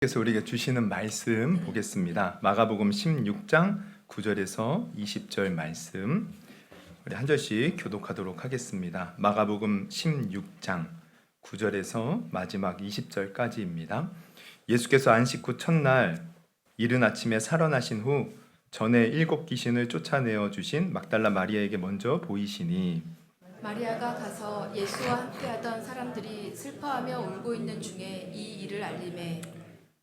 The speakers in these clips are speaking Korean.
그래서 우리에게 주시는 말씀 보겠습니다. 마가복음 16장 9절에서 20절 말씀 우리 한 절씩 교독하도록 하겠습니다. 마가복음 16장 9절에서 마지막 20절까지입니다. 예수께서 안식 후 첫날 이른 아침에 살아나신 후 전에 7 귀신을 쫓아내어 주신 막달라 마리아에게 먼저 보이시니 마리아가 가서 예수와 함께하던 사람들이 슬퍼하며 울고 있는 중에 이 일을 알리매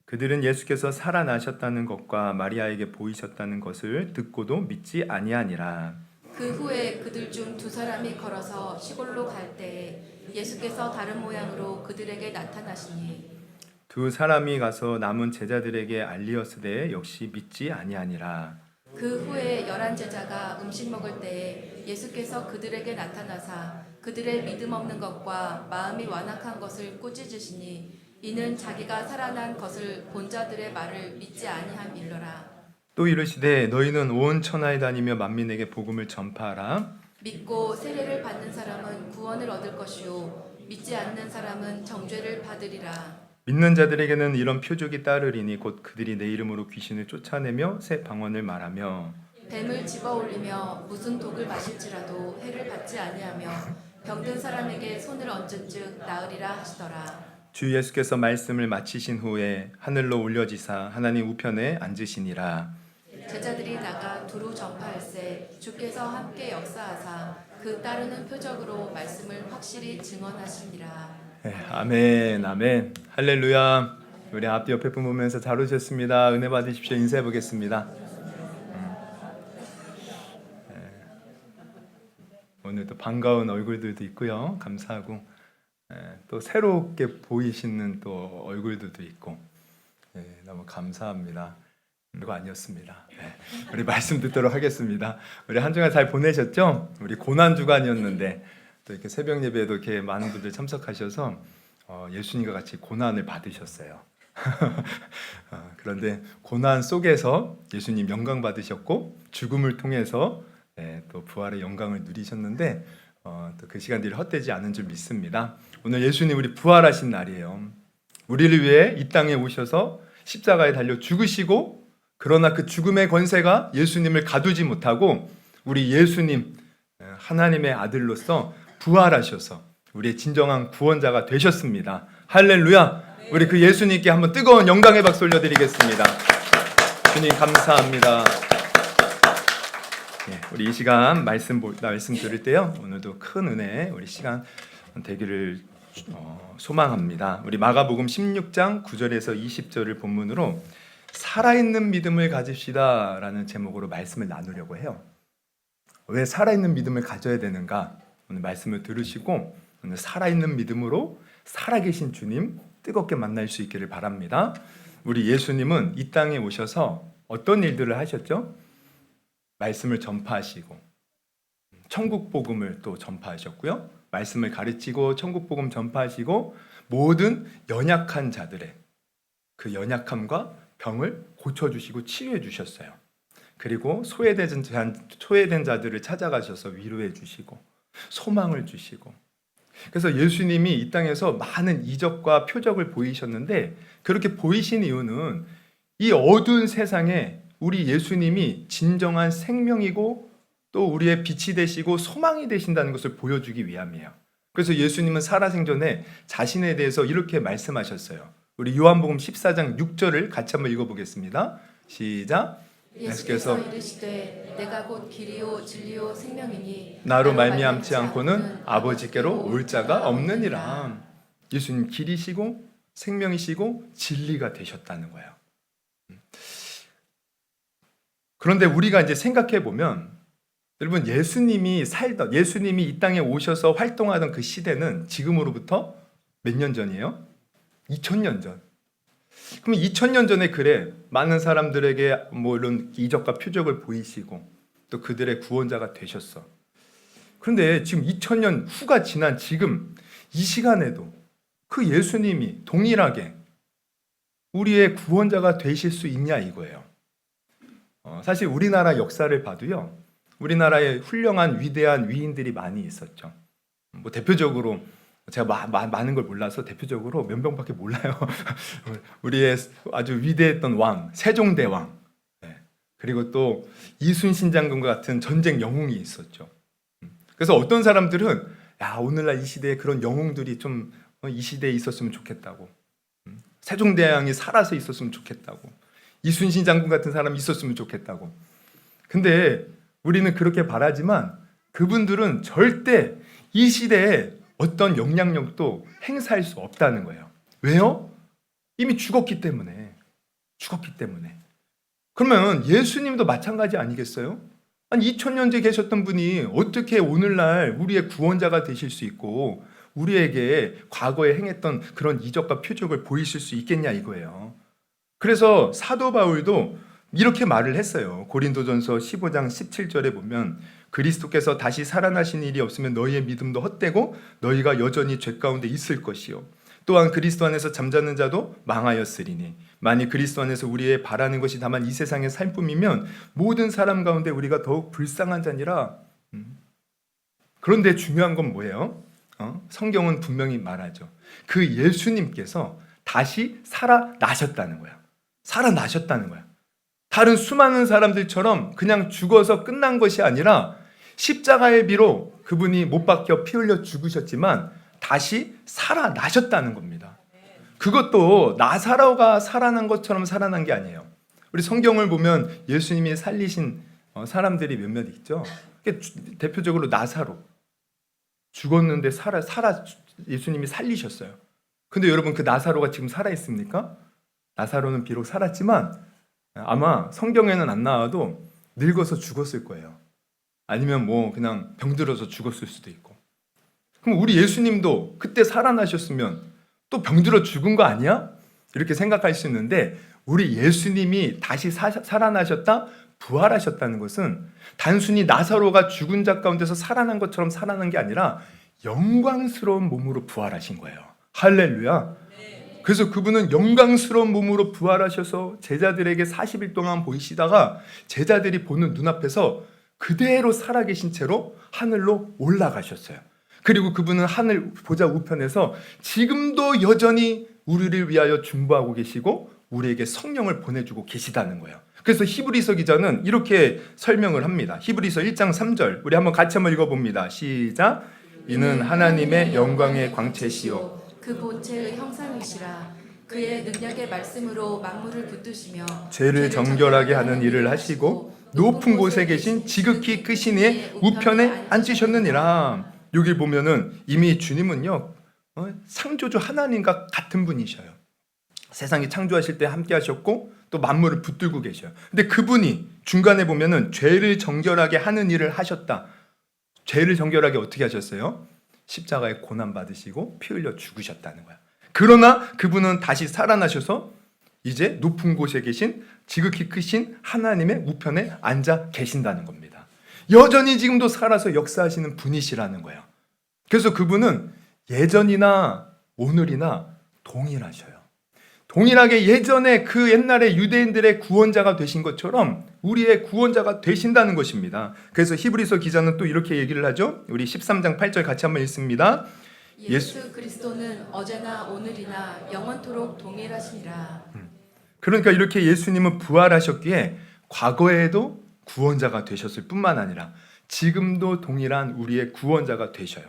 그들은 예수께서 살아나셨다는 것과 마리아에게 보이셨다는 것을 듣고도 믿지 아니하니라. 그 후에 그들 중 2사람이 걸어서 시골로 갈 때에 예수께서 다른 모양으로 그들에게 나타나시니 2 사람이 가서 남은 제자들에게 알리었으되 역시 믿지 아니하니라. 그 후에 11 제자가 음식 먹을 때에 예수께서 그들에게 나타나사 그들의 믿음 없는 것과 마음이 완악한 것을 꾸짖으시니 이는 자기가 살아난 것을 본 자들의 말을 믿지 아니함일러라. 또 이르시되 너희는 온 천하에 다니며 만민에게 복음을 전파하라. 믿고 세례를 받는 사람은 구원을 얻을 것이요 믿지 않는 사람은 정죄를 받으리라. 믿는 자들에게는 이런 표적이 따르리니 곧 그들이 내 이름으로 귀신을 쫓아내며 새 방언을 말하며 뱀을 집어올리며 무슨 독을 마실지라도 해를 받지 아니하며 병든 사람에게 손을 얹은즉 나으리라 하시더라. 주 예수께서 말씀을 마치신 후에 하늘로 올려지사 하나님 우편에 앉으시니라. 제자들이 나가 두루 전파할세 주께서 함께 역사하사 그 따르는 표적으로 말씀을 확실히 증언하시니라. 네, 아멘 아멘 할렐루야. 우리 앞뒤 옆에 보면서 잘 오셨습니다. 은혜 받으십시오. 인사해 보겠습니다. 오늘도 반가운 얼굴들도 있고요. 감사하고 또 새롭게 보이시는 또 얼굴들도 있고 너무 감사합니다. 별거 아니었습니다. 우리 말씀 듣도록 하겠습니다. 우리 한 주간 잘 보내셨죠? 우리 고난 주간이었는데 또 이렇게 새벽 예배에도 이렇게 많은 분들 참석하셔서 예수님과 같이 고난을 받으셨어요. 그런데 고난 속에서 예수님 영광 받으셨고 죽음을 통해서 또 부활의 영광을 누리셨는데 또 그 시간들이 헛되지 않은 줄 믿습니다. 오늘 예수님 우리 부활하신 날이에요. 우리를 위해 이 땅에 오셔서 십자가에 달려 죽으시고 그러나 그 죽음의 권세가 예수님을 가두지 못하고 우리 예수님 하나님의 아들로서 부활하셔서 우리의 진정한 구원자가 되셨습니다. 할렐루야. 우리 그 예수님께 한번 뜨거운 영광의 박수 올려드리겠습니다. 주님 감사합니다. 우리 이 시간 말씀 들을 때요 오늘도 큰 은혜 우리 시간 되기를 소망합니다. 우리 마가복음 16장 9절에서 20절을 본문으로 살아있는 믿음을 가집시다 라는 제목으로 말씀을 나누려고 해요. 왜 살아있는 믿음을 가져야 되는가? 오늘 말씀을 들으시고 오늘 살아있는 믿음으로 살아계신 주님 뜨겁게 만날 수 있기를 바랍니다. 우리 예수님은 이 땅에 오셔서 어떤 일들을 하셨죠? 말씀을 전파하시고 천국 복음을 또 전파하셨고요. 말씀을 가르치고 천국 복음 전파하시고 모든 연약한 자들의 그 연약함과 병을 고쳐주시고 치유해 주셨어요. 그리고 소외된 자들을 찾아가셔서 위로해 주시고 소망을 주시고 그래서 예수님이 이 땅에서 많은 이적과 표적을 보이셨는데 그렇게 보이신 이유는 이 어두운 세상에 우리 예수님이 진정한 생명이고 또 우리의 빛이 되시고 소망이 되신다는 것을 보여주기 위함이에요. 그래서 예수님은 살아생전에 자신에 대해서 이렇게 말씀하셨어요. 우리 요한복음 14장 6절을 같이 한번 읽어보겠습니다. 시작. 예수께서 이르시되 내가 곧 길이요 진리요 생명이니 나로 말미암지 않고는 아버지께로 올 자가 없느니라. 예수님 길이시고 생명이시고 진리가 되셨다는 거예요. 그런데 우리가 이제 생각해 보면 여러분 예수님이 이 땅에 오셔서 활동하던 그 시대는 지금으로부터 몇 년 전이에요? 2000년 전. 그럼 2000년 전에 그래 많은 사람들에게 뭐 이런 이적과 표적을 보이시고 또 그들의 구원자가 되셨어. 그런데 지금 2000년 후가 지난 지금 이 시간에도 그 예수님이 동일하게 우리의 구원자가 되실 수 있냐 이거예요. 사실 우리나라 역사를 봐도요. 우리나라에 훌륭한 위대한 위인들이 많이 있었죠. 뭐 대표적으로 제가 많은 걸 몰라서 대표적으로 몇 명밖에 몰라요. 우리의 아주 위대했던 왕, 세종대왕, 네. 그리고 또 이순신 장군과 같은 전쟁 영웅이 있었죠. 그래서 어떤 사람들은 야, 오늘날 이 시대에 그런 영웅들이 좀 이 시대에 있었으면 좋겠다고, 세종대왕이 살아서 있었으면 좋겠다고, 이순신 장군 같은 사람이 있었으면 좋겠다고. 근데 우리는 그렇게 바라지만 그분들은 절대 이 시대에 어떤 영향력도 행사할 수 없다는 거예요. 왜요? 이미 죽었기 때문에. 죽었기 때문에. 그러면 예수님도 마찬가지 아니겠어요? 아니 2000년째 계셨던 분이 어떻게 오늘날 우리의 구원자가 되실 수 있고 우리에게 과거에 행했던 그런 이적과 표적을 보이실 수 있겠냐 이거예요. 그래서 사도 바울도 이렇게 말을 했어요. 고린도전서 15장 17절에 보면 그리스도께서 다시 살아나신 일이 없으면 너희의 믿음도 헛되고 너희가 여전히 죄 가운데 있을 것이요. 또한 그리스도 안에서 잠자는 자도 망하였으리니 만일 그리스도 안에서 우리의 바라는 것이 다만 이 세상의 삶뿐이면 모든 사람 가운데 우리가 더욱 불쌍한 자니라. 그런데 중요한 건 뭐예요? 성경은 분명히 말하죠. 그 예수님께서 다시 살아나셨다는 거야. 살아나셨다는 거야. 다른 수많은 사람들처럼 그냥 죽어서 끝난 것이 아니라 십자가의 비로 그분이 못 박혀 피 흘려 죽으셨지만 다시 살아나셨다는 겁니다. 그것도 나사로가 살아난 것처럼 살아난 게 아니에요. 우리 성경을 보면 예수님이 살리신 사람들이 몇몇 있죠. 대표적으로 나사로 죽었는데 예수님이 살리셨어요. 근데 여러분 그 나사로가 지금 살아 있습니까? 나사로는 비록 살았지만 아마 성경에는 안 나와도 늙어서 죽었을 거예요. 아니면 뭐 그냥 병들어서 죽었을 수도 있고. 그럼 우리 예수님도 그때 살아나셨으면 또 병들어 죽은 거 아니야? 이렇게 생각할 수 있는데 우리 예수님이 다시 살아나셨다, 부활하셨다는 것은 단순히 나사로가 죽은 자 가운데서 살아난 것처럼 살아난 게 아니라 영광스러운 몸으로 부활하신 거예요. 할렐루야. 그래서 그분은 영광스러운 몸으로 부활하셔서 제자들에게 40일 동안 보이시다가 제자들이 보는 눈앞에서 그대로 살아계신 채로 하늘로 올라가셨어요. 그리고 그분은 하늘 보좌 우편에서 지금도 여전히 우리를 위하여 중보하고 계시고 우리에게 성령을 보내주고 계시다는 거예요. 그래서 히브리서 기자는 이렇게 설명을 합니다. 히브리서 1장 3절 우리 같이 한번 읽어봅니다. 시작. 이는 하나님의 영광의 광채시요 그 본체의 형상이시라. 그의 능력의 말씀으로 만물을 붙드시며 죄를 정결하게 하는 일을 하시고 높은 곳에 계신 지극히 크신 이의 우편에 앉으셨느니라. 여기 보면은 이미 주님은요 창조주 하나님과 같은 분이셔요. 세상이 창조하실 때 함께 하셨고 또 만물을 붙들고 계셔요. 근데 그분이 중간에 보면은 죄를 정결하게 하는 일을 하셨다. 죄를 정결하게 어떻게 하셨어요? 십자가에 고난 받으시고 피 흘려 죽으셨다는 거야. 그러나 그분은 다시 살아나셔서 이제 높은 곳에 계신 지극히 크신 하나님의 우편에 앉아 계신다는 겁니다. 여전히 지금도 살아서 역사하시는 분이시라는 거예요. 그래서 그분은 예전이나 오늘이나 동일하셔요. 동일하게 예전에 그 옛날에 유대인들의 구원자가 되신 것처럼 우리의 구원자가 되신다는 것입니다. 그래서 히브리서 기자는 또 이렇게 얘기를 하죠. 우리 13장 8절 같이 한번 읽습니다. 예수 그리스도는 어제나 오늘이나 영원토록 동일하시니라. 그러니까 이렇게 예수님은 부활하셨기에 과거에도 구원자가 되셨을 뿐만 아니라 지금도 동일한 우리의 구원자가 되셔요.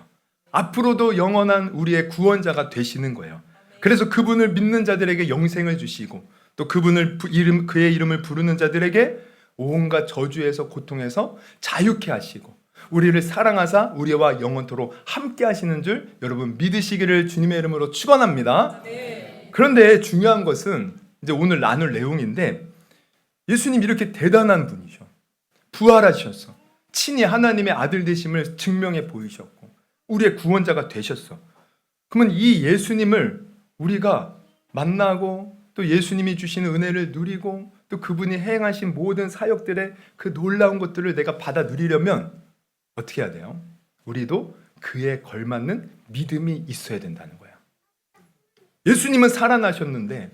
앞으로도 영원한 우리의 구원자가 되시는 거예요. 그래서 그분을 믿는 자들에게 영생을 주시고 또 그의 이름을 부르는 자들에게 온갖 저주에서 고통에서 자유케 하시고 우리를 사랑하사 우리와 영원토록 함께 하시는 줄 여러분 믿으시기를 주님의 이름으로 축원합니다. 그런데 중요한 것은 이제 오늘 나눌 내용인데 예수님 이렇게 대단한 분이죠. 부활하셔서 친히 하나님의 아들 되심을 증명해 보이셨고 우리의 구원자가 되셨어. 그러면 이 예수님을 우리가 만나고 또 예수님이 주시는 은혜를 누리고 또 그분이 행하신 모든 사역들의 그 놀라운 것들을 내가 받아 누리려면 어떻게 해야 돼요? 우리도 그에 걸맞는 믿음이 있어야 된다는 거야. 예수님은 살아나셨는데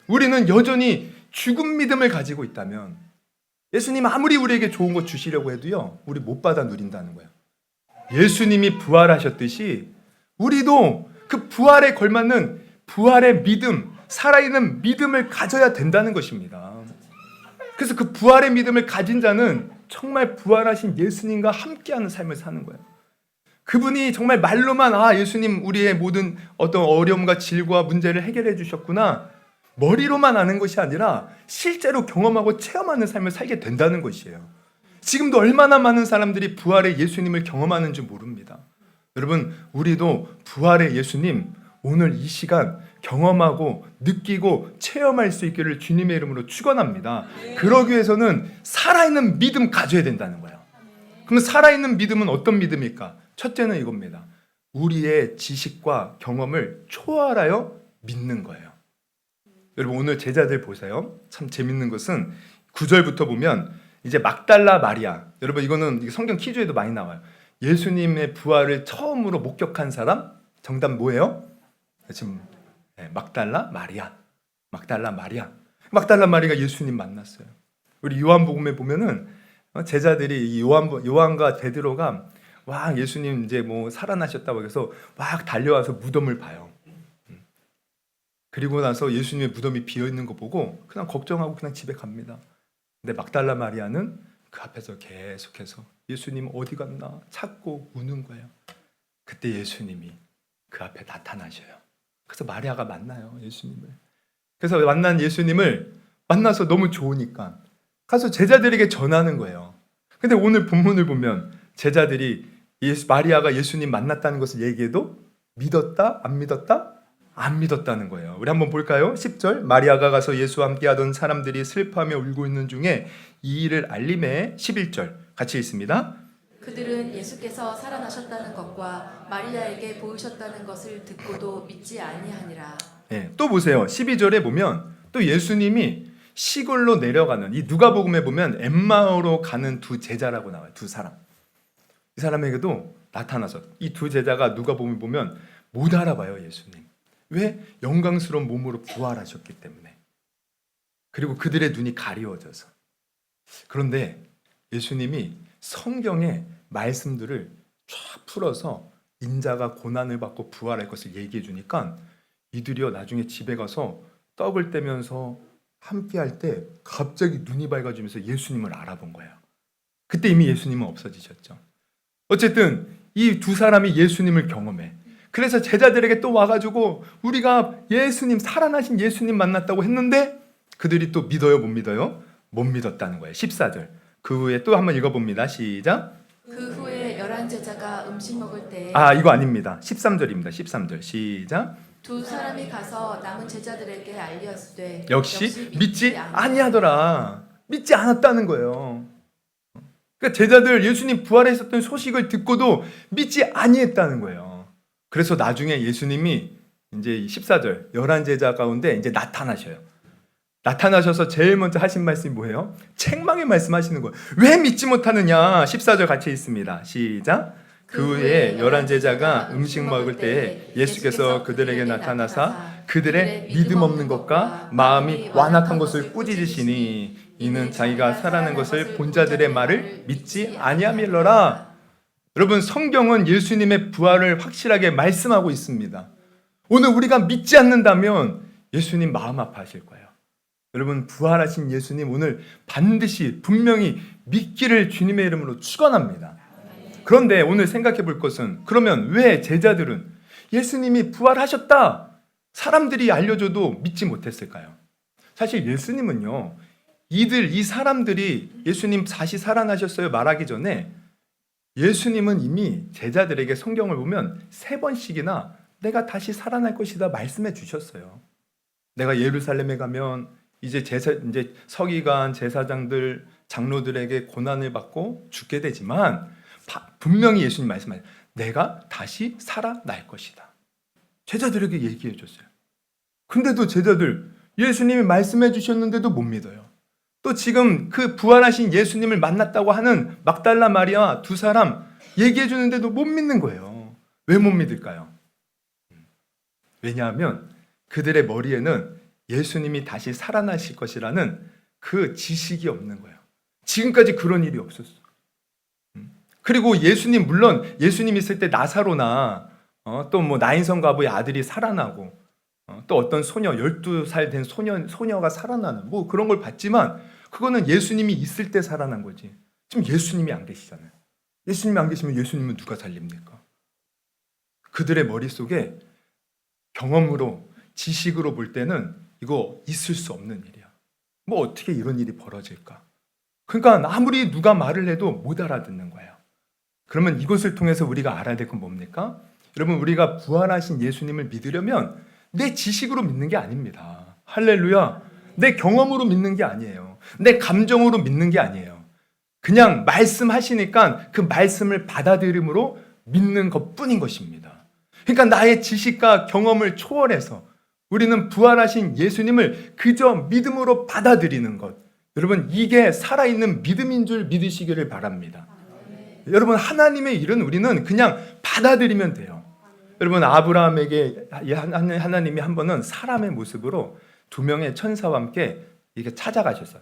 우리는 여전히 죽은 믿음을 가지고 있다면 예수님 아무리 우리에게 좋은 거 주시려고 해도요 우리 못 받아 누린다는 거야. 예수님이 부활하셨듯이 우리도 그 부활에 걸맞는 부활의 믿음, 살아있는 믿음을 가져야 된다는 것입니다. 그래서 그 부활의 믿음을 가진 자는 정말 부활하신 예수님과 함께하는 삶을 사는 거예요. 그분이 정말 말로만 예수님 우리의 모든 어떤 어려움과 질과 문제를 해결해 주셨구나, 머리로만 아는 것이 아니라 실제로 경험하고 체험하는 삶을 살게 된다는 것이에요. 지금도 얼마나 많은 사람들이 부활의 예수님을 경험하는지 모릅니다. 여러분, 우리도 부활의 예수님 오늘 이 시간 경험하고 느끼고 체험할 수 있기를 주님의 이름으로 축원합니다. 그러기 위해서는 살아있는 믿음 가져야 된다는 거예요. 그럼 살아있는 믿음은 어떤 믿음일까? 첫째는 이겁니다. 우리의 지식과 경험을 초월하여 믿는 거예요. 여러분, 오늘 제자들 보세요. 참 재밌는 것은 9절부터 보면 이제 막달라 마리아, 여러분 이거는 성경 퀴즈에도 많이 나와요. 예수님의 부활을 처음으로 목격한 사람, 정답 뭐예요? 지금 막달라 마리아. 막달라 마리아가 예수님 만났어요. 우리 요한복음에 보면은 제자들이 이 요한과 베드로가 와 예수님 이제 뭐 살아나셨다고 해서 막 달려와서 무덤을 봐요. 그리고 나서 예수님의 무덤이 비어 있는 거 보고 그냥 걱정하고 그냥 집에 갑니다. 근데 막달라 마리아는 그 앞에서 계속해서 예수님 어디 갔나 찾고 우는 거예요. 그때 예수님이 그 앞에 나타나셔요. 그래서 마리아가 만나요, 예수님을. 그래서 만난 예수님을 만나서 너무 좋으니까 가서 제자들에게 전하는 거예요. 근데 오늘 본문을 보면 제자들이 마리아가 예수님 만났다는 것을 얘기해도 믿었다? 안 믿었다? 안 믿었다는 거예요. 우리 한번 볼까요? 10절, 마리아가 가서 예수와 함께하던 사람들이 슬퍼하며 울고 있는 중에 이 일을 알림해 11절 같이 읽습니다. 그들은 예수께서 살아나셨다는 것과 마리아에게 보이셨다는 것을 듣고도 믿지 아니하니라. 또 보세요. 12절에 보면 또 예수님이 시골로 내려가는, 이 누가복음에 보면 엠마오로 가는 두 제자라고 나와요. 두 사람. 이 사람에게도 나타나서 이 두 제자가 누가복음에 보면 못 알아봐요, 예수님. 왜? 영광스러운 몸으로 부활하셨기 때문에. 그리고 그들의 눈이 가리워져서. 그런데 예수님이 성경의 말씀들을 쫙 풀어서 인자가 고난을 받고 부활할 것을 얘기해 주니까 이들이요 나중에 집에 가서 떡을 떼면서 함께할 때 갑자기 눈이 밝아지면서 예수님을 알아본 거예요. 그때 이미 예수님은 없어지셨죠. 어쨌든 이 두 사람이 예수님을 경험해. 그래서 제자들에게 또 와가지고 우리가 예수님, 살아나신 예수님 만났다고 했는데 그들이 또 믿어요, 못 믿어요? 못 믿었다는 거예요. 14절. 그 후에 또 한번 읽어봅니다. 시작. 그 후에 11제자가 음식 먹을 때 이거 아닙니다. 13절입니다. 13절. 시작. 두 사람이 가서 남은 제자들에게 알렸으되 역시 믿지 아니하더라. 믿지 않았다는 거예요. 그러니까 제자들 예수님 부활했었던 소식을 듣고도 믿지 아니했다는 거예요. 그래서 나중에 예수님이 이제 14절 11제자 가운데 이제 나타나셔요. 나타나셔서 제일 먼저 하신 말씀이 뭐예요? 책망의 말씀하시는 거예요. 왜 믿지 못하느냐? 14절 같이 있습니다. 시작. 그 후에 11제자가 음식 먹을 때에 예수께서 그들에게 나타나사 그들의 믿음 없는 것과 마음이 완악한 것을 꾸짖으시니 이는 자기가 살아난 것을 본 자들의 말을 믿지 아니함일러라. 여러분, 성경은 예수님의 부활을 확실하게 말씀하고 있습니다. 오늘 우리가 믿지 않는다면 예수님 마음 아파하실 거예요. 여러분, 부활하신 예수님 오늘 반드시 분명히 믿기를 주님의 이름으로 축원합니다. 그런데 오늘 생각해 볼 것은, 그러면 왜 제자들은 예수님이 부활하셨다 사람들이 알려줘도 믿지 못했을까요? 사실 예수님은요, 이 사람들이 예수님 다시 살아나셨어요 말하기 전에 예수님은 이미 제자들에게 성경을 보면 3번씩이나 내가 다시 살아날 것이다 말씀해 주셨어요. 내가 예루살렘에 가면 이제 서기관, 제사장들, 장로들에게 고난을 받고 죽게 되지만 분명히 예수님 말씀하세요. 내가 다시 살아날 것이다. 제자들에게 얘기해 줬어요. 근데도 제자들 예수님이 말씀해 주셨는데도 못 믿어요. 또 지금 그 부활하신 예수님을 만났다고 하는 막달라 마리아 두 사람 얘기해 주는데도 못 믿는 거예요. 왜 못 믿을까요? 왜냐하면 그들의 머리에는 예수님이 다시 살아나실 것이라는 그 지식이 없는 거예요. 지금까지 그런 일이 없었어. 그리고 예수님, 물론 예수님 있을 때 나사로나 또 뭐 나인성 과부의 아들이 살아나고 또 어떤 소녀 12살 된 소녀가 살아나는 뭐 그런 걸 봤지만 그거는 예수님이 있을 때 살아난 거지. 지금 예수님이 안 계시잖아요. 예수님이 안 계시면 예수님은 누가 살립니까? 그들의 머릿속에 경험으로 지식으로 볼 때는 이거 있을 수 없는 일이야. 뭐 어떻게 이런 일이 벌어질까? 그러니까 아무리 누가 말을 해도 못 알아듣는 거예요. 그러면 이것을 통해서 우리가 알아야 될 건 뭡니까? 여러분, 우리가 부활하신 예수님을 믿으려면 내 지식으로 믿는 게 아닙니다. 할렐루야. 내 경험으로 믿는 게 아니에요. 내 감정으로 믿는 게 아니에요. 그냥 말씀하시니까 그 말씀을 받아들임으로 믿는 것뿐인 것입니다. 그러니까 나의 지식과 경험을 초월해서 우리는 부활하신 예수님을 그저 믿음으로 받아들이는 것. 여러분, 이게 살아있는 믿음인 줄 믿으시기를 바랍니다. 여러분, 하나님의 일은 우리는 그냥 받아들이면 돼요. 여러분, 아브라함에게 하나님이 한 번은 사람의 모습으로 2명의 천사와 함께 이렇게 찾아가셨어요.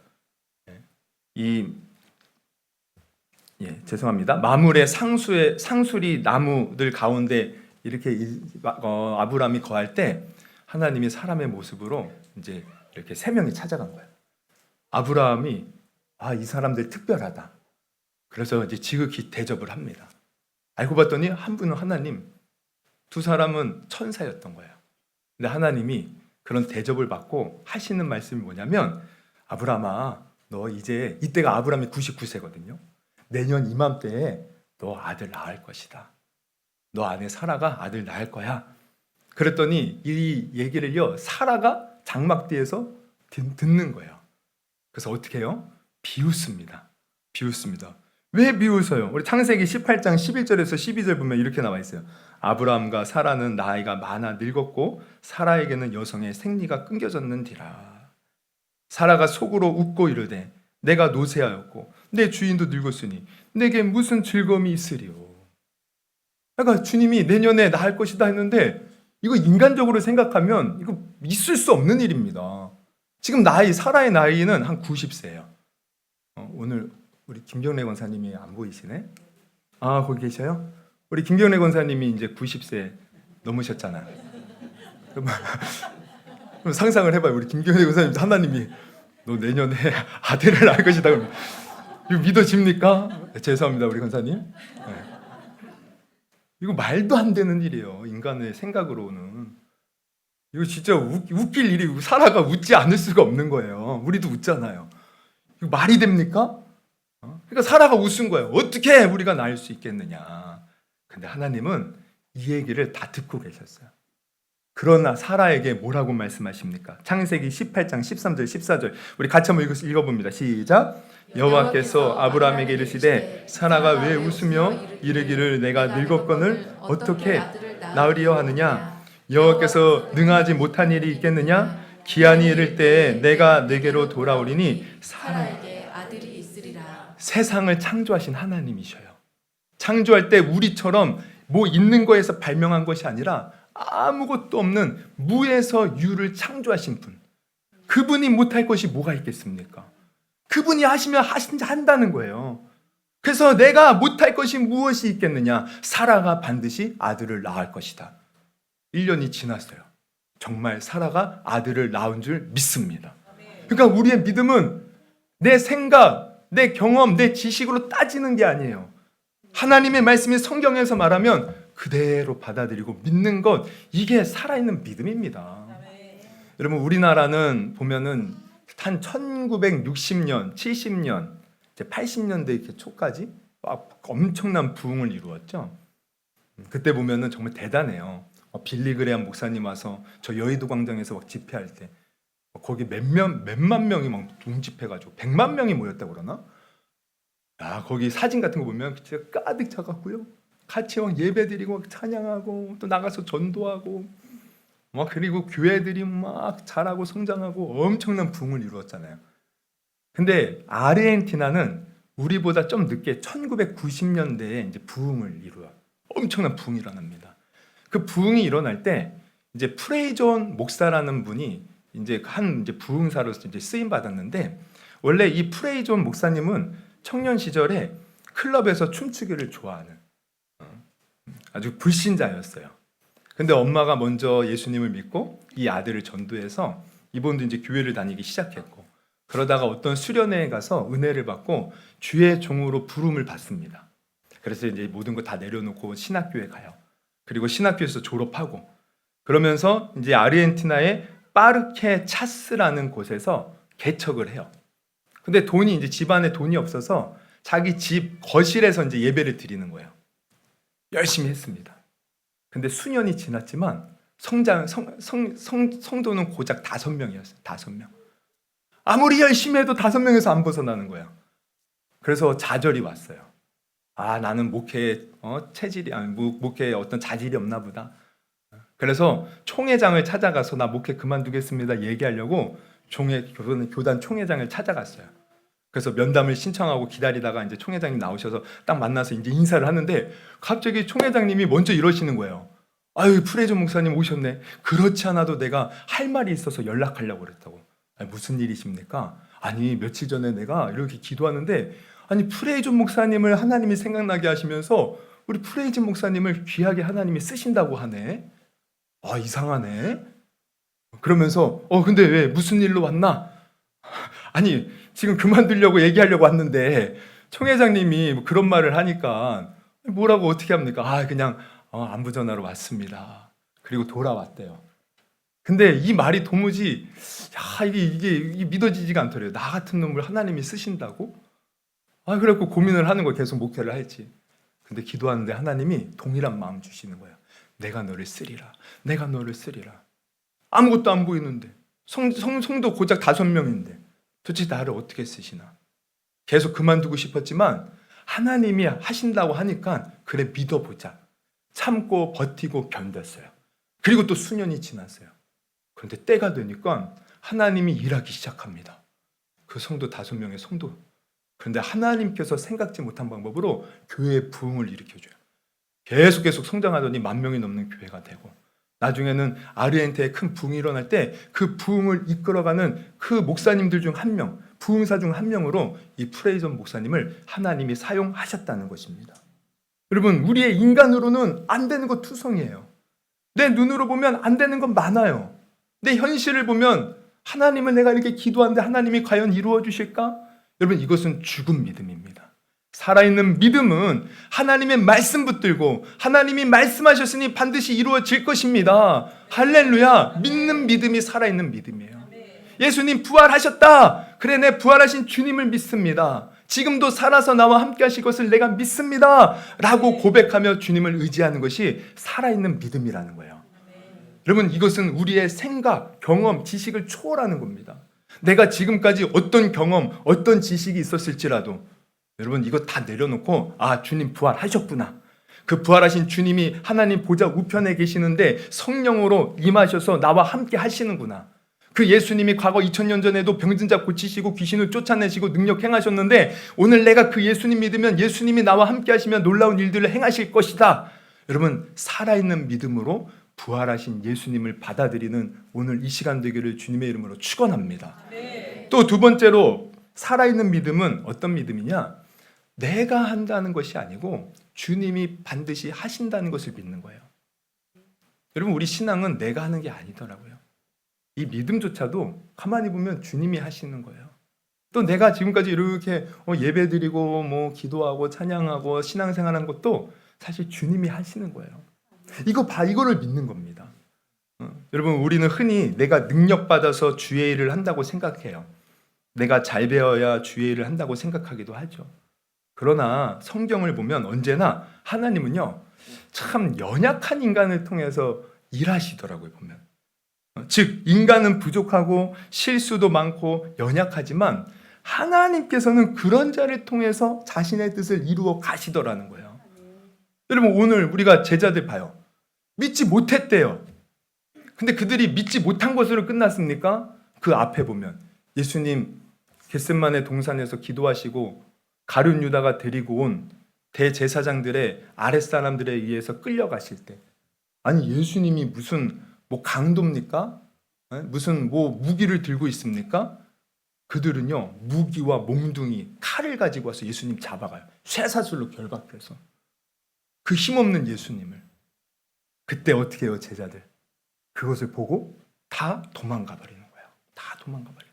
죄송합니다. 마물의 상수리 나무들 가운데 이렇게 아브라함이 거할 때 하나님이 사람의 모습으로 이제 이렇게 3명이 찾아간 거예요. 아브라함이 이 사람들 특별하다. 그래서 이제 지극히 대접을 합니다. 알고 봤더니 한 분은 하나님, 2 사람은 천사였던 거예요. 근데 하나님이 그런 대접을 받고 하시는 말씀이 뭐냐면, 아브라함아, 너 이제, 이때가 아브라함이 99세거든요. 내년 이맘때에 너 아들 낳을 것이다. 너 아내 사라가 아들 낳을 거야. 그랬더니 이 얘기를요, 사라가 장막뒤에서 듣는 거예요. 그래서 어떻게 해요? 비웃습니다. 왜 비웃어요? 우리 창세기 18장 11절에서 12절 보면 이렇게 나와 있어요. 아브라함과 사라는 나이가 많아 늙었고 사라에게는 여성의 생리가 끊겨졌는디라. 사라가 속으로 웃고 이르되 내가 노쇠하였고 내 주인도 늙었으니 내게 무슨 즐거움이 있으리요. 그러니까 주님이 내년에 낳을 것이다 했는데 이거 인간적으로 생각하면 이거 있을 수 없는 일입니다. 지금 사라의 나이는 한 90세예요. 오늘 우리 김경래 권사님이 안 보이시네? 거기 계셔요? 우리 김경래 권사님이 이제 90세 넘으셨잖아요. 그럼 상상을 해봐요. 우리 김경래 권사님, 하나님이 너 내년에 아들을 낳을 것이다. 그러면 이거 믿어집니까? 죄송합니다, 우리 권사님. 네. 이거 말도 안 되는 일이에요. 인간의 생각으로는. 이거 진짜 웃길 일이, 사라가 웃지 않을 수가 없는 거예요. 우리도 웃잖아요. 이거 말이 됩니까? 그러니까 사라가 웃은 거예요. 어떻게 우리가 낳을 수 있겠느냐. 근데 하나님은 이 얘기를 다 듣고 계셨어요. 그러나 사라에게 뭐라고 말씀하십니까? 창세기 18장 13절 14절 우리 같이 한번 읽어봅니다. 시작. 여호와께서 아브라함에게 이르시되 사라가 왜 웃으며 이르기를 내가 늙었거늘 어떻게 낳으리여 하느냐? 여호와께서 능하지 못한 일이 있겠느냐? 기한이 이를 때에 내가 내게로 돌아오리니 사라에게 아들이 있으리라. 세상을 창조하신 하나님이셔요. 창조할 때 우리처럼 뭐 있는 거에서 발명한 것이 아니라 아무것도 없는 무에서 유를 창조하신 분. 그분이 못할 것이 뭐가 있겠습니까? 그분이 하시면 한다는 거예요. 그래서 내가 못할 것이 무엇이 있겠느냐? 사라가 반드시 아들을 낳을 것이다. 1년이 지났어요. 정말 사라가 아들을 낳은 줄 믿습니다. 그러니까 우리의 믿음은 내 생각, 내 경험, 내 지식으로 따지는 게 아니에요. 하나님의 말씀이 성경에서 말하면 그대로 받아들이고 믿는 것, 이게 살아있는 믿음입니다. 여러분, 우리나라는 보면은 한 1960년, 70년, 이제 80년대 초까지 엄청난 부흥을 이루었죠. 그때 보면은 정말 대단해요. 빌리 그레엄 목사님 와서 저 여의도 광장에서 막 집회할 때 거기 몇만 명이 막 동집해가지고 100만 명이 모였다고 그러나? 거기 사진 같은 거 보면 진짜 가득 차갖고요. 같이 막 예배드리고 찬양하고 또 나가서 전도하고 막 그리고 교회들이 막 자라고 성장하고 엄청난 부흥을 이루었잖아요. 근데 아르헨티나는 우리보다 좀 늦게 1990년대에 이제 부흥을 이루어요. 엄청난 부흥이 일어납니다. 그 부흥이 일어날 때 이제 프레이존 목사라는 분이 이제 부흥사로서 이제 쓰임 받았는데, 원래 이 프레이존 목사님은 청년 시절에 클럽에서 춤추기를 좋아하는 아주 불신자였어요. 근데 엄마가 먼저 예수님을 믿고 이 아들을 전도해서 이분도 이제 교회를 다니기 시작했고, 그러다가 어떤 수련회에 가서 은혜를 받고 주의 종으로 부름을 받습니다. 그래서 이제 모든 거 다 내려놓고 신학교에 가요. 그리고 신학교에서 졸업하고, 그러면서 이제 아르헨티나의 파르케 차스라는 곳에서 개척을 해요. 근데 돈이 이제 집안에 돈이 없어서 자기 집 거실에서 이제 예배를 드리는 거예요. 열심히 했습니다. 근데 수년이 지났지만 성도는 고작 5명이었어요. 5명. 아무리 열심히 해도 5명에서 안 벗어나는 거예요. 그래서 좌절이 왔어요. 아, 나는 목회에 목회에 어떤 자질이 없나 보다. 그래서 총회장을 찾아가서 나 목회 그만두겠습니다 얘기하려고 교단 총회장을 찾아갔어요. 그래서 면담을 신청하고 기다리다가 이제 총회장님 나오셔서 딱 만나서 이제 인사를 하는데 갑자기 총회장님이 먼저 이러시는 거예요. 아유, 프레이저 목사님 오셨네. 그렇지 않아도 내가 할 말이 있어서 연락하려고 그랬다고. 아니, 무슨 일이십니까? 아니, 며칠 전에 내가 이렇게 기도하는데 아니, 프레이저 목사님을 하나님이 생각나게 하시면서 우리 프레이저 목사님을 귀하게 하나님이 쓰신다고 하네. 아, 이상하네. 그러면서 근데 왜 무슨 일로 왔나? 아니, 지금 그만두려고 얘기하려고 왔는데 총회장님이 뭐 그런 말을 하니까 뭐라고 어떻게 합니까? 아, 그냥 안부 전화로 왔습니다. 그리고 돌아왔대요. 근데 이 말이 도무지 이게 믿어지지가 않더래요. 나 같은 놈을 하나님이 쓰신다고? 그래갖고 고민을 하는 거예요. 계속 목회를 할지. 근데 기도하는데 하나님이 동일한 마음 주시는 거예요. 내가 너를 쓰리라. 내가 너를 쓰리라. 아무것도 안 보이는데 성도 고작 5명인데 도대체 나를 어떻게 쓰시나. 계속 그만두고 싶었지만 하나님이 하신다고 하니까 그래 믿어보자. 참고 버티고 견뎠어요. 그리고 또 수년이 지났어요. 그런데 때가 되니까 하나님이 일하기 시작합니다. 그 성도 5명의 성도. 그런데 하나님께서 생각지 못한 방법으로 교회의 부흥을 일으켜줘요. 계속 성장하더니 10,000명이 넘는 교회가 되고, 나중에는 아르헨티나에 큰 부흥이 일어날 때 그 부흥을 이끌어가는 그 목사님들 중 한 명, 부흥사 중 한 명으로 이 프레이전 목사님을 하나님이 사용하셨다는 것입니다. 여러분, 우리의 인간으로는 안 되는 거 투성이에요. 내 눈으로 보면 안 되는 건 많아요. 내 현실을 보면 하나님을 내가 이렇게 기도하는데 하나님이 과연 이루어 주실까? 여러분, 이것은 죽은 믿음입니다. 살아있는 믿음은 하나님의 말씀 붙들고 하나님이 말씀하셨으니 반드시 이루어질 것입니다. 할렐루야. 믿는 믿음이 살아있는 믿음이에요. 예수님 부활하셨다. 그래, 내 부활하신 주님을 믿습니다. 지금도 살아서 나와 함께 하실 것을 내가 믿습니다 라고 고백하며 주님을 의지하는 것이 살아있는 믿음이라는 거예요. 여러분, 이것은 우리의 생각, 경험, 지식을 초월하는 겁니다. 내가 지금까지 어떤 경험, 어떤 지식이 있었을지라도 여러분, 이거 다 내려놓고 주님 부활하셨구나. 그 부활하신 주님이 하나님 보좌 우편에 계시는데 성령으로 임하셔서 나와 함께 하시는구나. 그 예수님이 과거 2000년 전에도 병든 자 고치시고 귀신을 쫓아내시고 능력 행하셨는데 오늘 내가 그 예수님 믿으면 예수님이 나와 함께 하시면 놀라운 일들을 행하실 것이다. 여러분, 살아있는 믿음으로 부활하신 예수님을 받아들이는 오늘 이 시간 되기를 주님의 이름으로 축원합니다. 또 두 번째로 살아있는 믿음은 어떤 믿음이냐? 내가 한다는 것이 아니고 주님이 반드시 하신다는 것을 믿는 거예요. 여러분, 우리 신앙은 내가 하는 게 아니더라고요. 이 믿음조차도 가만히 보면 주님이 하시는 거예요. 또 내가 지금까지 이렇게 예배드리고 뭐 기도하고 찬양하고 신앙생활한 것도 사실 주님이 하시는 거예요. 이거를 믿는 겁니다. 여러분, 우리는 흔히 내가 능력받아서 주의 일을 한다고 생각해요. 내가 잘 배워야 주의 일을 한다고 생각하기도 하죠. 그러나 성경을 보면 언제나 하나님은요, 참 연약한 인간을 통해서 일하시더라고요, 보면. 즉, 인간은 부족하고 실수도 많고 연약하지만 하나님께서는 그런 자를 통해서 자신의 뜻을 이루어 가시더라는 거예요. 여러분, 오늘 우리가 제자들 봐요. 믿지 못했대요. 근데 그들이 믿지 못한 것으로 끝났습니까? 그 앞에 보면 예수님 겟세마네 동산에서 기도하시고 가룟 유다가 데리고 온 대제사장들의 아랫사람들에 의해서 끌려가실 때, 아니 예수님이 무슨 강도입니까? 무슨 무기를 들고 있습니까? 그들은요, 무기와 몽둥이, 칼을 가지고 와서 예수님 잡아가요. 쇠사슬로 결박해서. 그 힘없는 예수님을. 그때 어떻게 해요, 제자들? 그것을 보고 다 도망가 버리는 거예요. 다 도망가 버려요.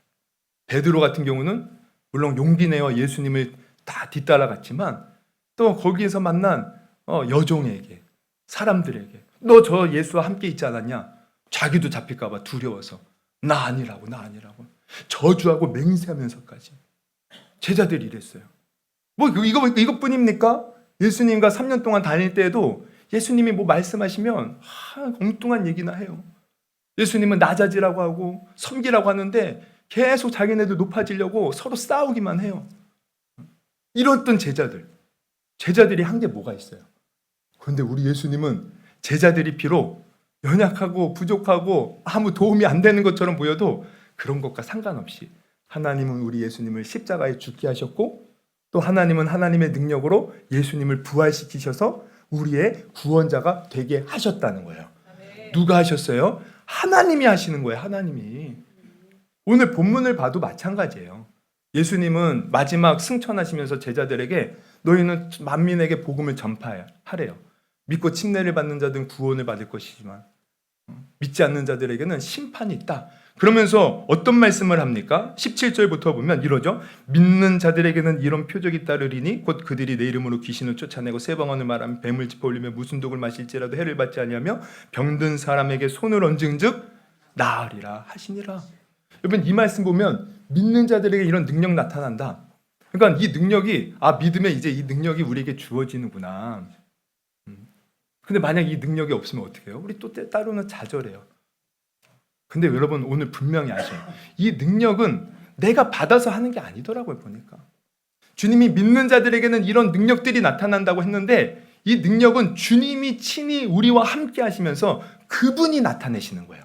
베드로 같은 경우는 물론 용기 내어 예수님을 다 뒤따라갔지만 또 거기에서 만난 여종에게, 사람들에게 너 저 예수와 함께 있지 않았냐? 자기도 잡힐까 봐 두려워서 나 아니라고 저주하고 맹세하면서까지 제자들이 이랬어요. 뭐 이것뿐입니까? 예수님과 3년 동안 다닐 때에도 예수님이 뭐 말씀하시면 엉뚱한 얘기나 해요. 예수님은 낮아지라고 하고 섬기라고 하는데 계속 자기네들 높아지려고 서로 싸우기만 해요. 이랬던 제자들이 한 게 뭐가 있어요? 그런데 우리 예수님은 제자들이 비록 연약하고 부족하고 아무 도움이 안 되는 것처럼 보여도 그런 것과 상관없이 하나님은 우리 예수님을 십자가에 죽게 하셨고 또 하나님은 하나님의 능력으로 예수님을 부활시키셔서 우리의 구원자가 되게 하셨다는 거예요. 누가 하셨어요? 하나님이 하시는 거예요. 하나님이. 오늘 본문을 봐도 마찬가지예요. 예수님은 마지막 승천하시면서 제자들에게 너희는 만민에게 복음을 전파하래요. 믿고 침례를 받는 자들은 구원을 받을 것이지만 믿지 않는 자들에게는 심판이 있다. 그러면서 어떤 말씀을 합니까? 17절부터 보면 이러죠. 믿는 자들에게는 이런 표적이 따르리니 곧 그들이 내 이름으로 귀신을 쫓아내고 새 방언을 말하며 뱀을 짚어올리며 무슨 독을 마실지라도 해를 받지 아니하며 병든 사람에게 손을 얹은즉 나으리라 하시니라. 여러분 이 말씀 보면 믿는 자들에게 이런 능력 나타난다. 그러니까 이 능력이 믿으면 이제 이 능력이 우리에게 주어지는구나. 근데 만약 이 능력이 없으면 어떻게 해요? 우리 또 따로는 좌절해요. 근데 여러분 오늘 분명히 아셔요. 이 능력은 내가 받아서 하는 게 아니더라고요. 보니까 주님이 믿는 자들에게는 이런 능력들이 나타난다고 했는데 이 능력은 주님이 친히 우리와 함께 하시면서 그분이 나타내시는 거예요.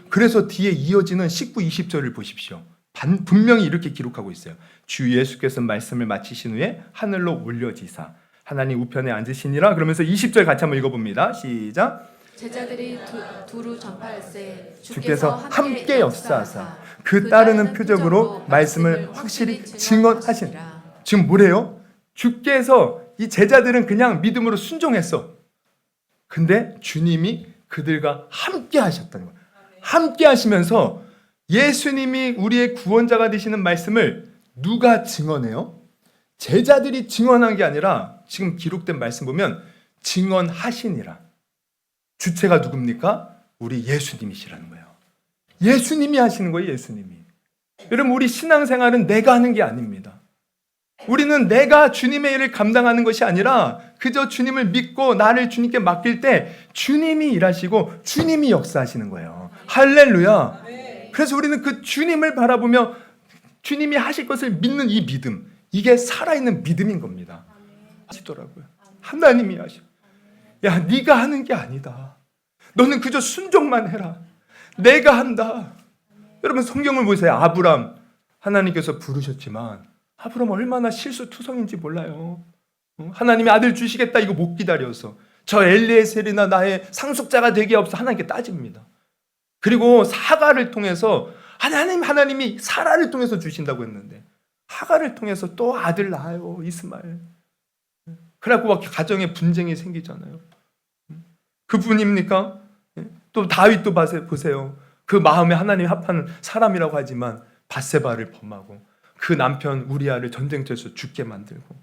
그래서 뒤에 이어지는 19, 20절을 보십시오. 분명히 이렇게 기록하고 있어요. 주 예수께서 말씀을 마치신 후에 하늘로 올려지사 하나님 우편에 앉으시니라. 그러면서 20절 같이 한번 읽어봅니다. 시작. 제자들이 두루 전파할세 주께서 함께 역사하사 그 따르는 표적으로 말씀을 확실히 증언하시니라. 지금 뭐래요? 주께서 이 제자들은 그냥 믿음으로 순종했어. 근데 주님이 그들과 함께 하셨다는 거예요. 함께 하시면서 예수님이 우리의 구원자가 되시는 말씀을 누가 증언해요? 제자들이 증언한 게 아니라 지금 기록된 말씀 보면 증언하시니라. 주체가 누굽니까? 우리 예수님이시라는 거예요. 예수님이 하시는 거예요. 예수님이. 여러분 우리 신앙생활은 내가 하는 게 아닙니다. 우리는 내가 주님의 일을 감당하는 것이 아니라 그저 주님을 믿고 나를 주님께 맡길 때 주님이 일하시고 주님이 역사하시는 거예요. 할렐루야. 그래서 우리는 그 주님을 바라보며 주님이 하실 것을 믿는 이 믿음, 이게 살아있는 믿음인 겁니다. 하시더라고요. 하나님이 하셔. 야, 네가 하는 게 아니다. 너는 그저 순종만 해라. 내가 한다. 여러분 성경을 보세요. 아브람 하나님께서 부르셨지만 아브람 얼마나 실수투성인지 몰라요. 하나님이 아들 주시겠다 이거 못 기다려서 저 엘리에셀이나 나의 상속자가 되게 없어 하나님께 따집니다. 그리고 사가를 통해서 하나님이 사라를 통해서 주신다고 했는데 하가를 통해서 또 아들 낳아요. 이스마엘. 그래갖고 막 가정에 분쟁이 생기잖아요. 그분입니까? 또 다윗도 보세요. 그 마음에 하나님이 합하는 사람이라고 하지만 밧세바를 범하고 그 남편 우리아를 전쟁터에서 죽게 만들고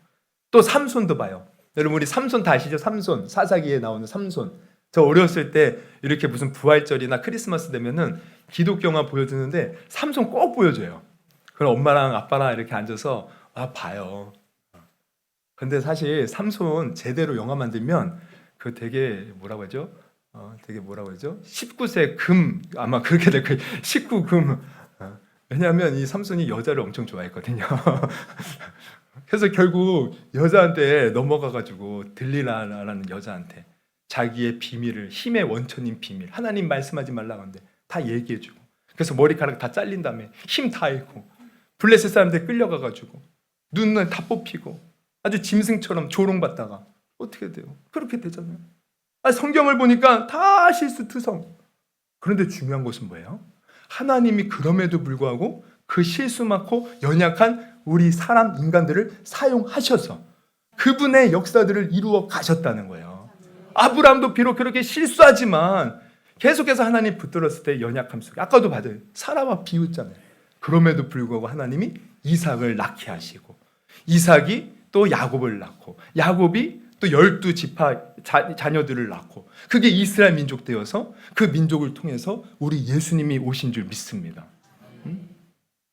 또 삼손도 봐요. 여러분 우리 삼손 다 아시죠? 삼손 사사기에 나오는 삼손. 저 어렸을 때 이렇게 무슨 부활절이나 크리스마스 되면은 기독교 영화 보여주는데 삼손 꼭 보여줘요. 그럼 엄마랑 아빠랑 이렇게 앉아서 봐요. 근데 사실 삼손 제대로 영화 만들면 그 되게 뭐라고 하죠? 되게 뭐라고 하죠? 19세 금 아마 그렇게 될 거예요. 19금. 왜냐하면 이 삼손이 여자를 엄청 좋아했거든요. 그래서 결국 여자한테 넘어가가지고 들리라라는 여자한테 자기의 비밀을 힘의 원천인 비밀 하나님 말씀하지 말라고 하는데 다 얘기해주고 그래서 머리카락 다 잘린 다음에 힘 다 잃고 블레셋 사람들 끌려가가지고 눈을 다 뽑히고 아주 짐승처럼 조롱받다가 어떻게 돼요? 그렇게 되잖아요. 성경을 보니까 다 실수투성. 그런데 중요한 것은 뭐예요? 하나님이 그럼에도 불구하고 그 실수 많고 연약한 우리 인간들을 사용하셔서 그분의 역사들을 이루어 가셨다는 거예요. 아브라함도 비록 그렇게 실수하지만 계속해서 하나님 붙들었을 때 연약함 속에 아까도 받아요. 사라와 비웃잖아요. 그럼에도 불구하고 하나님이 이삭을 낳게 하시고 이삭이 또 야곱을 낳고 야곱이 또 12지파 자녀들을 낳고 그게 이스라엘 민족 되어서 그 민족을 통해서 우리 예수님이 오신 줄 믿습니다.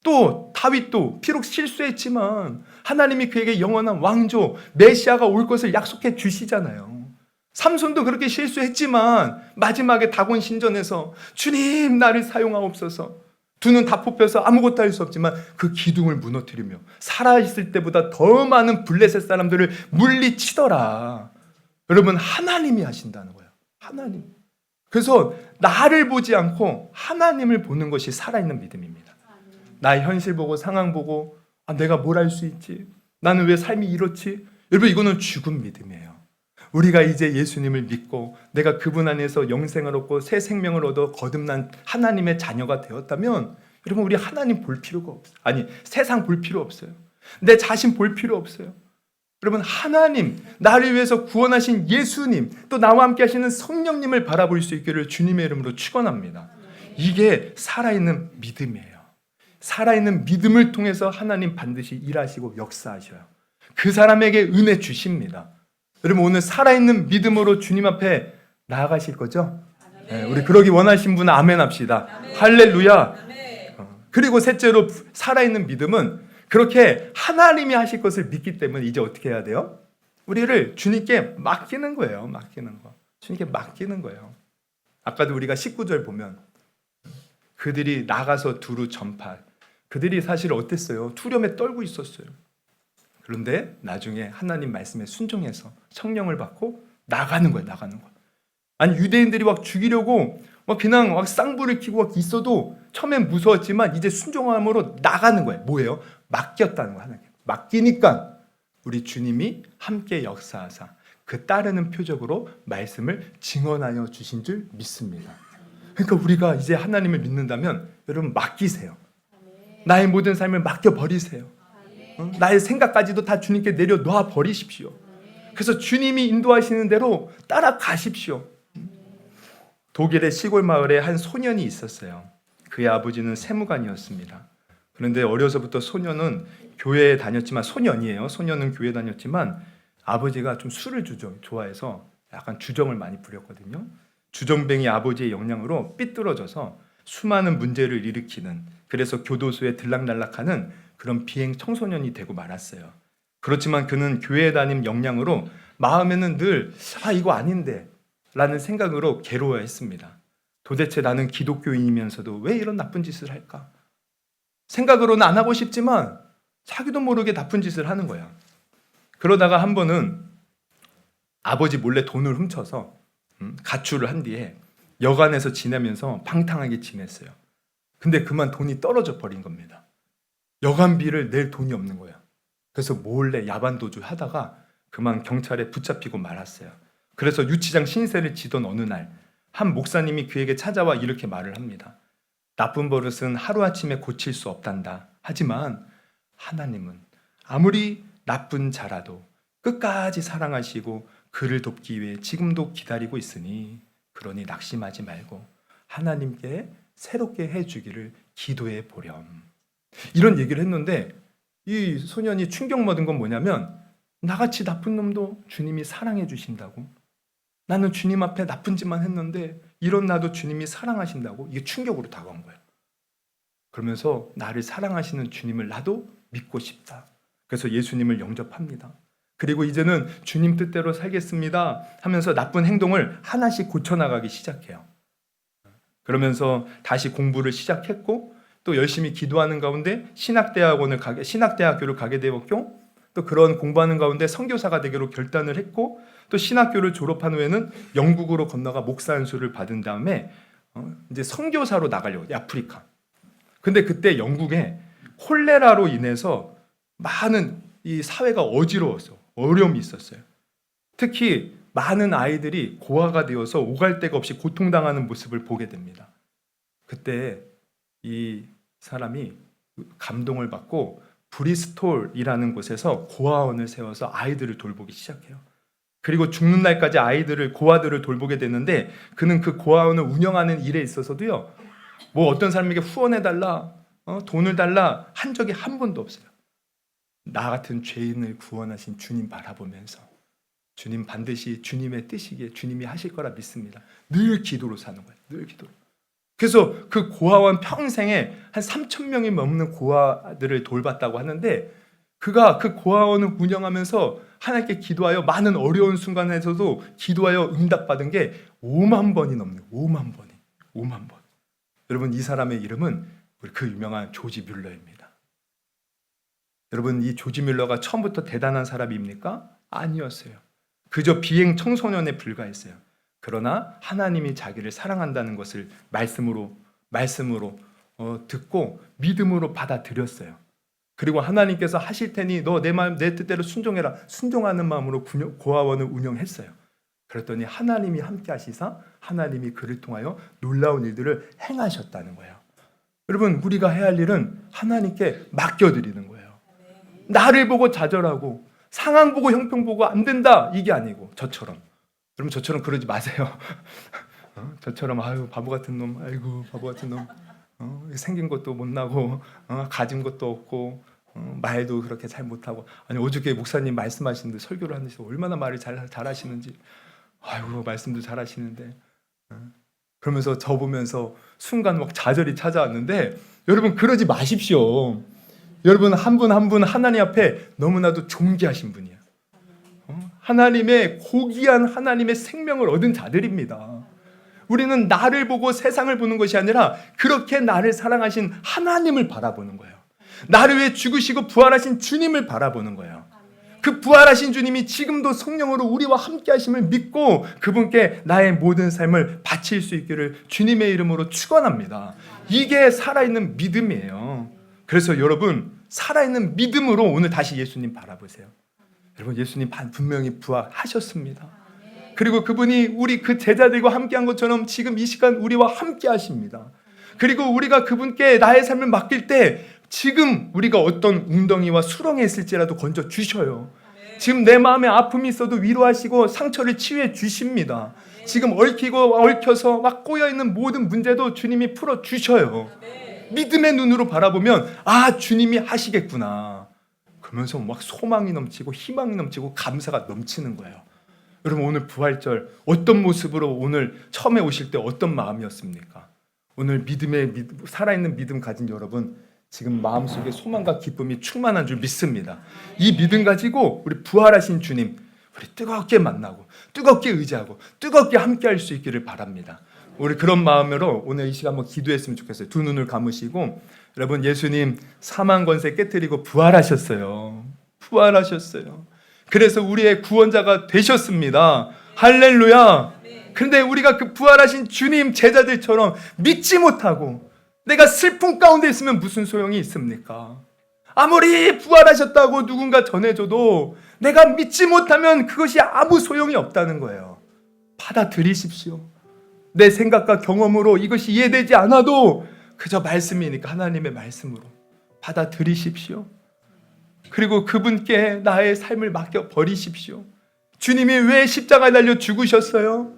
또 다윗도 비록 실수했지만 하나님이 그에게 영원한 왕조 메시아가 올 것을 약속해 주시잖아요. 삼손도 그렇게 실수했지만 마지막에 다곤 신전에서 주님 나를 사용하옵소서, 두 눈 다 뽑혀서 아무것도 할 수 없지만 그 기둥을 무너뜨리며 살아있을 때보다 더 많은 블레셋 사람들을 물리치더라. 여러분, 하나님이 하신다는 거예요. 하나님. 그래서 나를 보지 않고 하나님을 보는 것이 살아있는 믿음입니다. 나의 현실 보고 상황 보고 내가 뭘 할 수 있지? 나는 왜 삶이 이렇지? 여러분, 이거는 죽은 믿음이에요. 우리가 이제 예수님을 믿고 내가 그분 안에서 영생을 얻고 새 생명을 얻어 거듭난 하나님의 자녀가 되었다면 여러분, 우리 하나님 볼 필요가 없어요. 아니, 세상 볼 필요 없어요. 내 자신 볼 필요 없어요. 여러분, 하나님, 나를 위해서 구원하신 예수님, 또 나와 함께 하시는 성령님을 바라볼 수 있기를 주님의 이름으로 축원합니다. 이게 살아있는 믿음이에요. 살아있는 믿음을 통해서 하나님 반드시 일하시고 역사하셔요. 그 사람에게 은혜 주십니다. 여러분, 오늘 살아있는 믿음으로 주님 앞에 나아가실 거죠? 네, 우리 그러기 원하신 분은 아멘 합시다. 아멘. 할렐루야. 아멘. 그리고 셋째로 살아있는 믿음은 그렇게 하나님이 하실 것을 믿기 때문에 이제 어떻게 해야 돼요? 우리를 주님께 맡기는 거예요. 맡기는 거. 주님께 맡기는 거예요. 아까도 우리가 19절 보면 그들이 나가서 두루 전파. 그들이 사실 어땠어요? 투렴에 떨고 있었어요. 그런데 나중에 하나님 말씀에 순종해서 성령을 받고 나가는 거예요. 나가는 거. 아니, 유대인들이 막 죽이려고 그냥 쌍불을 켜고 있어도 처음엔 무서웠지만 이제 순종함으로 나가는 거예요. 뭐예요? 맡겼다는 거예요. 하나님께. 맡기니까 우리 주님이 함께 역사하사 그 따르는 표적으로 말씀을 증언하여 주신 줄 믿습니다. 그러니까 우리가 이제 하나님을 믿는다면 여러분, 맡기세요. 나의 모든 삶을 맡겨버리세요. 나의 생각까지도 다 주님께 내려놓아 버리십시오. 그래서 주님이 인도하시는 대로 따라가십시오. 독일의 시골 마을에 한 소년이 있었어요. 그의 아버지는 세무관이었습니다. 그런데 어려서부터 소년은 교회에 다녔지만, 소년은 교회에 다녔지만 아버지가 좀 술을 좋아해서 약간 주정을 많이 부렸거든요. 주정뱅이 아버지의 영향으로 삐뚤어져서 수많은 문제를 일으키는, 그래서 교도소에 들락날락하는 그런 비행 청소년이 되고 말았어요. 그렇지만 그는 교회에 다닌 영향으로 마음에는 늘 이거 아닌데 라는 생각으로 괴로워했습니다. 도대체 나는 기독교인이면서도 왜 이런 나쁜 짓을 할까? 생각으로는 안 하고 싶지만 자기도 모르게 나쁜 짓을 하는 거야. 그러다가 한 번은 아버지 몰래 돈을 훔쳐서 가출을 한 뒤에 여관에서 지내면서 방탕하게 지냈어요. 근데 그만 돈이 떨어져 버린 겁니다. 여관비를 낼 돈이 없는 거야. 그래서 몰래 야반도주 하다가 그만 경찰에 붙잡히고 말았어요. 그래서 유치장 신세를 지던 어느 날 한 목사님이 그에게 찾아와 이렇게 말을 합니다. 나쁜 버릇은 하루아침에 고칠 수 없단다. 하지만 하나님은 아무리 나쁜 자라도 끝까지 사랑하시고 그를 돕기 위해 지금도 기다리고 있으니, 그러니 낙심하지 말고 하나님께 새롭게 해주기를 기도해 보렴. 이런 얘기를 했는데 이 소년이 충격받은 건 뭐냐면, 나같이 나쁜 놈도 주님이 사랑해 주신다고? 나는 주님 앞에 나쁜 짓만 했는데 이런 나도 주님이 사랑하신다고? 이게 충격으로 다가온 거예요. 그러면서 나를 사랑하시는 주님을 나도 믿고 싶다. 그래서 예수님을 영접합니다. 그리고 이제는 주님 뜻대로 살겠습니다 하면서 나쁜 행동을 하나씩 고쳐나가기 시작해요. 그러면서 다시 공부를 시작했고, 또 열심히 기도하는 가운데 신학대학교를 가게 되었고, 또 그런 공부하는 가운데 선교사가 되기로 결단을 했고, 또 신학교를 졸업한 후에는 영국으로 건너가 목사 안수를 받은 다음에 이제 선교사로 나가려고, 아프리카. 근데 그때 영국에 콜레라로 인해서 많은 이 사회가 어지러웠어. 어려움이 있었어요. 특히 많은 아이들이 고아가 되어서 오갈 데가 없이 고통당하는 모습을 보게 됩니다. 그때 이 사람이 감동을 받고 브리스톨이라는 곳에서 고아원을 세워서 아이들을 돌보기 시작해요. 그리고 죽는 날까지 고아들을 돌보게 되는데, 그는 그 고아원을 운영하는 일에 있어서도요, 뭐 어떤 사람에게 후원해달라, 돈을 달라 한 적이 한 번도 없어요. 나 같은 죄인을 구원하신 주님 바라보면서, 주님 반드시 주님의 뜻이기에 주님이 하실 거라 믿습니다. 늘 기도로 사는 거예요. 늘 기도로. 그래서 그 고아원 평생에 한 3,000명이 넘는 고아들을 돌봤다고 하는데, 그가 그 고아원을 운영하면서 하나님께 기도하여 많은 어려운 순간에서도 기도하여 응답받은 게 5만 번이 넘는, 5만 번. 여러분, 이 사람의 이름은 그 유명한 조지 뮬러입니다. 여러분, 이 조지 뮬러가 처음부터 대단한 사람입니까? 아니었어요. 그저 비행 청소년에 불과했어요. 그러나 하나님이 자기를 사랑한다는 것을 말씀으로 듣고 믿음으로 받아들였어요. 그리고 하나님께서 하실 테니 너 내 뜻대로 순종해라. 순종하는 마음으로 고아원을 운영했어요. 그랬더니 하나님이 함께 하시사 하나님이 그를 통하여 놀라운 일들을 행하셨다는 거예요. 여러분, 우리가 해야 할 일은 하나님께 맡겨드리는 거예요. 나를 보고 좌절하고 상황 보고 형편 보고 안 된다, 이게 아니고 저처럼, 여러분, 저처럼 그러지 마세요. 저처럼 아유 바보 같은 놈, 아이고 바보 같은 놈, 생긴 것도 못나고 가진 것도 없고 말도 그렇게 잘 못하고. 아니, 어저께 목사님 말씀하시는데, 설교를 하는데 얼마나 말을 잘하시는지, 아이고 말씀도 잘하시는데, 그러면서 저 보면서 순간 막 좌절이 찾아왔는데, 여러분 그러지 마십시오. 여러분 한 분 한 분 하나님 앞에 너무나도 존귀하신 분이에요. 하나님의 고귀한 하나님의 생명을 얻은 자들입니다. 우리는 나를 보고 세상을 보는 것이 아니라 그렇게 나를 사랑하신 하나님을 바라보는 거예요. 나를 위해 죽으시고 부활하신 주님을 바라보는 거예요. 그 부활하신 주님이 지금도 성령으로 우리와 함께 하심을 믿고 그분께 나의 모든 삶을 바칠 수 있기를 주님의 이름으로 축원합니다. 이게 살아있는 믿음이에요. 그래서 여러분, 살아있는 믿음으로 오늘 다시 예수님 바라보세요. 여러분, 예수님 분명히 부활하셨습니다. 그리고 그분이 우리 그 제자들과 함께한 것처럼 지금 이 시간 우리와 함께 하십니다. 그리고 우리가 그분께 나의 삶을 맡길 때 지금 우리가 어떤 웅덩이와 수렁에 있을지라도 건져 주셔요. 지금 내 마음에 아픔이 있어도 위로하시고 상처를 치유해 주십니다. 지금 얽혀서 막 꼬여있는 모든 문제도 주님이 풀어 주셔요. 믿음의 눈으로 바라보면 아, 주님이 하시겠구나. 그러면서 막 소망이 넘치고 희망이 넘치고 감사가 넘치는 거예요. 여러분, 오늘 부활절 어떤 모습으로 오늘 처음에 오실 때 어떤 마음이었습니까? 오늘 살아있는 믿음 가진 여러분, 지금 마음속에 소망과 기쁨이 충만한 줄 믿습니다. 이 믿음 가지고 우리 부활하신 주님, 우리 뜨겁게 만나고 뜨겁게 의지하고 뜨겁게 함께 할 수 있기를 바랍니다. 우리 그런 마음으로 오늘 이 시간 한번 기도했으면 좋겠어요. 두 눈을 감으시고, 여러분, 예수님 사망 권세 깨뜨리고 부활하셨어요. 그래서 우리의 구원자가 되셨습니다. 할렐루야. 그런데 우리가 그 부활하신 주님 제자들처럼 믿지 못하고 내가 슬픔 가운데 있으면 무슨 소용이 있습니까? 아무리 부활하셨다고 누군가 전해줘도 내가 믿지 못하면 그것이 아무 소용이 없다는 거예요. 받아들이십시오. 내 생각과 경험으로 이것이 이해되지 않아도 그저 말씀이니까 하나님의 말씀으로 받아들이십시오. 그리고 그분께 나의 삶을 맡겨 버리십시오. 주님이 왜 십자가에 달려 죽으셨어요?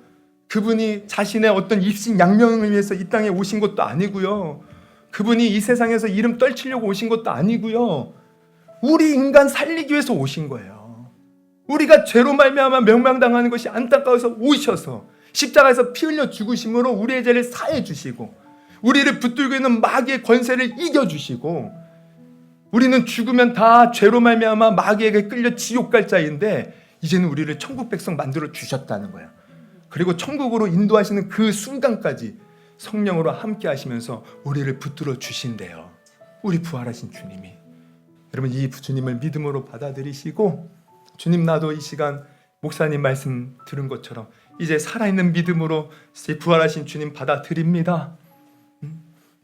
그분이 자신의 어떤 입신 양명을 위해서 이 땅에 오신 것도 아니고요. 그분이 이 세상에서 이름 떨치려고 오신 것도 아니고요. 우리 인간 살리기 위해서 오신 거예요. 우리가 죄로 말미암아 멸망당하는 것이 안타까워서 오셔서 십자가에서 피 흘려 죽으심으로 우리의 죄를 사해 주시고 우리를 붙들고 있는 마귀의 권세를 이겨 주시고, 우리는 죽으면 다 죄로 말미암아 마귀에게 끌려 지옥 갈 자인데 이제는 우리를 천국 백성 만들어 주셨다는 거예요. 그리고 천국으로 인도하시는 그 순간까지 성령으로 함께 하시면서 우리를 붙들어 주신대요. 우리 부활하신 주님이. 여러분, 이 주님을 믿음으로 받아들이시고, 주님, 나도 이 시간 목사님 말씀 들은 것처럼 이제 살아있는 믿음으로 부활하신 주님 받아들입니다.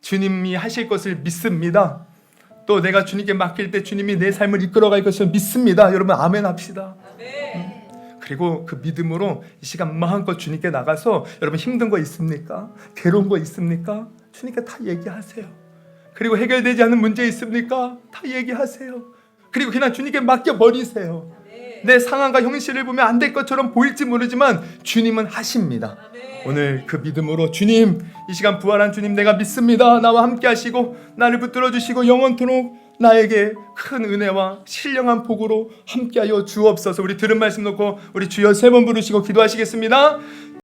주님이 하실 것을 믿습니다. 또 내가 주님께 맡길 때 주님이 내 삶을 이끌어갈 것을 믿습니다. 여러분, 아멘 합시다. 그리고 그 믿음으로 이 시간 마음껏 주님께 나가서, 여러분 힘든 거 있습니까? 괴로운 거 있습니까? 주님께 다 얘기하세요. 그리고 해결되지 않은 문제 있습니까? 다 얘기하세요. 그리고 그냥 주님께 맡겨버리세요. 내 상황과 형실을 보면 안 될 것처럼 보일지 모르지만 주님은 하십니다. 오늘 그 믿음으로 주님, 이 시간 부활한 주님 내가 믿습니다. 나와 함께 하시고 나를 붙들어 주시고 영원토록 나에게 큰 은혜와 신령한 복으로 함께하여 주옵소서. 우리 들은 말씀 놓고 우리 주여 3번 부르시고 기도하시겠습니다.